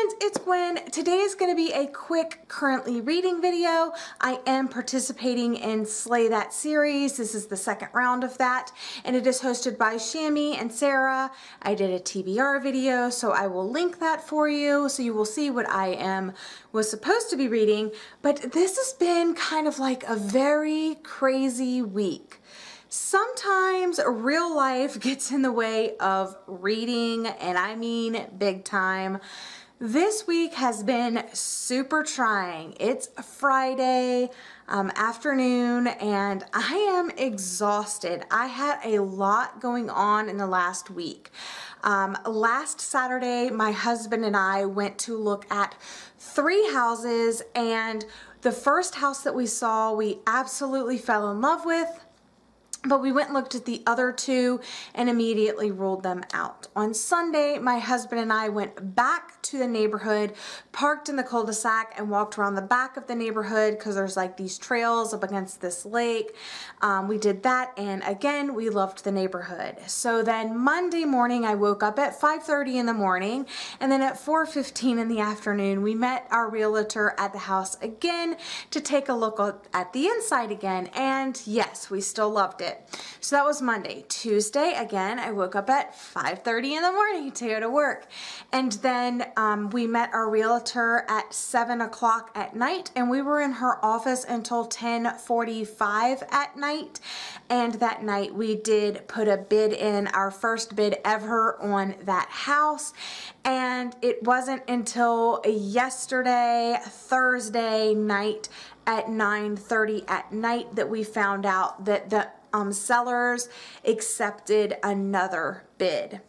friends, it's Gwen. Today is going to be a quick currently reading video. I am participating in Slay That series. This is the second round of that, and it is hosted by Shammy and Sarah. I did a TBR video, so I will link that for you so you will see what was supposed to be reading. But this has been kind of like a very crazy week. Sometimes real life gets in the way of reading, and I mean big time. This week has been super trying. It's Friday afternoon and I am exhausted. I had a lot going on in the last week. Last Saturday, my husband and I went to look at 3 houses, and the first house that we saw, we absolutely fell in love with. But we went and looked at the other 2 and immediately ruled them out. On Sunday, my husband and I went back to the neighborhood, parked in the cul-de-sac, and walked around the back of the neighborhood because there's like these trails up against this lake. We did that, and again, we loved the neighborhood. So then Monday morning, I woke up at 5:30 in the morning, and then at 4:15 in the afternoon, we met our realtor at the house again to take a look at the inside again, and yes, we still loved it. So that was Monday. Tuesday, again, I woke up at 5:30 in the morning to go to work. And then we met our realtor at 7 o'clock at night, and we were in her office until 10:45 at night. And that night we did put a bid in, our first bid ever on that house. And it wasn't until yesterday, Thursday night at 9:30 at night that we found out that the sellers accepted another bid.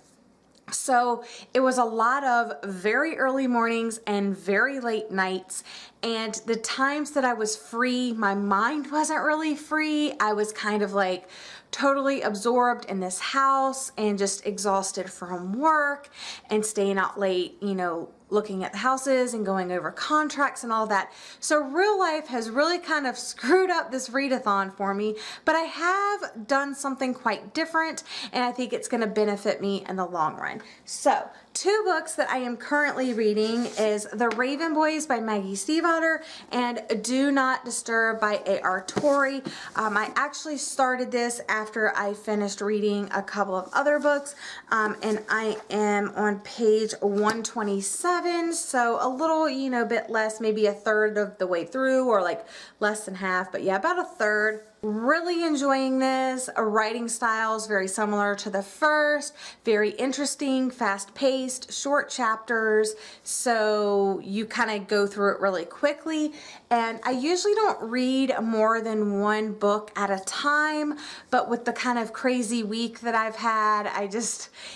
So it was a lot of very early mornings and very late nights, and the times that I was free, my mind wasn't really free. I was kind of like totally absorbed in this house and just exhausted from work and staying out late, you know, looking at the houses and going over contracts and all that. So real life has really kind of screwed up this read-a-thon for me, but I have done something quite different, and I think it's going to benefit me in the long run. So 2 books that I am currently reading is The Raven Boys by Maggie Stiefvater and Do Not Disturb by A.R. Torrey. I actually started this after I finished reading a couple of other books, and I am on page 127, so a little, you know, bit less, maybe a third of the way through, or like less than half, but yeah, about a third. Really enjoying this. Writing style is very similar to the first. Very interesting, fast-paced, short chapters, so you kind of go through it really quickly. And I usually don't read more than 1 book at a time, but with the kind of crazy week that I've had,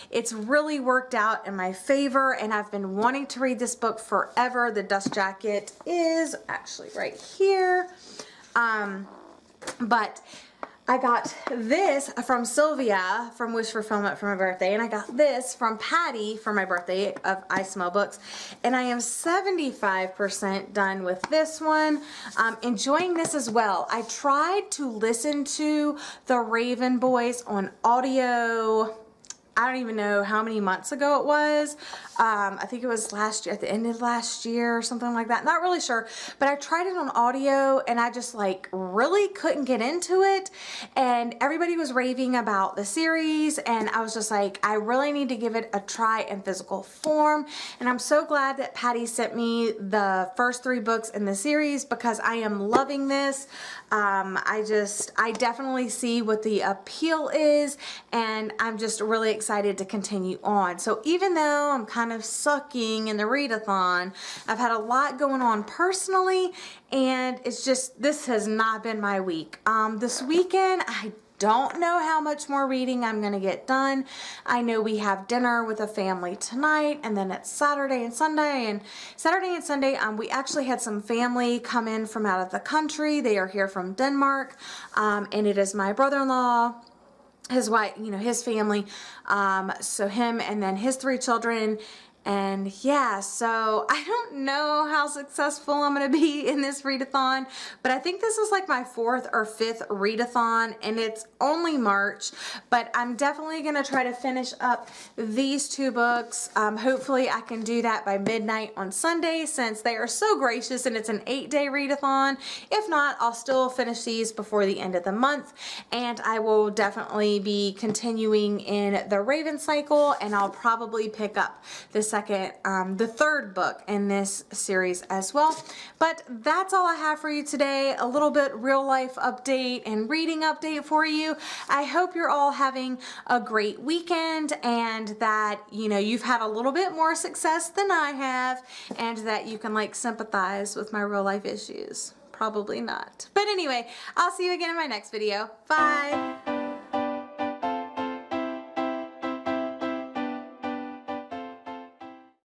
it's really worked out in my favor, and I've been wanting to read this book forever. The dust jacket is actually right here. But I got this from Sylvia from Wish Fulfillment for my birthday, and I got this from Patty for my birthday of I Smell Books, and I am 75% done with this one. Enjoying this as well. I tried to listen to The Raven Boys on audio. I don't even know how many months ago it was. I think it was last year, at the end of last year or something like that. Not really sure, but I tried it on audio and I just like really couldn't get into it. And everybody was raving about the series, and I was just like, I really need to give it a try in physical form. And I'm so glad that Patty sent me the first 3 books in the series, because I am loving this. I definitely see what the appeal is, and I'm just really excited to continue on. So even though I'm kind of sucking in the read-a-thon, I've had a lot going on personally, and it's just, this has not been my week. This weekend, I don't know how much more reading I'm going to get done. I know we have dinner with a family tonight, and then it's Saturday and Sunday. And Saturday and Sunday, we actually had some family come in from out of the country. They are here from Denmark, and it is my brother-in-law, his wife, you know, his family, so him and then his 3 children, And yeah, so I don't know how successful I'm going to be in this read-a-thon, but I think this is like my 4th or 5th read-a-thon, and it's only March, but I'm definitely going to try to finish up these 2 books. Hopefully I can do that by midnight on Sunday, since they are so gracious and it's an 8-day read-a-thon. If not, I'll still finish these before the end of the month, and I will definitely be continuing in the Raven cycle, and I'll probably pick up the 3rd book in this series as well. But that's all I have for you today. A little bit real life update and reading update for you. I hope you're all having a great weekend, and that, you know, you've had a little bit more success than I have, and that you can like sympathize with my real life issues. Probably not. But anyway, I'll see you again in my next video. Bye.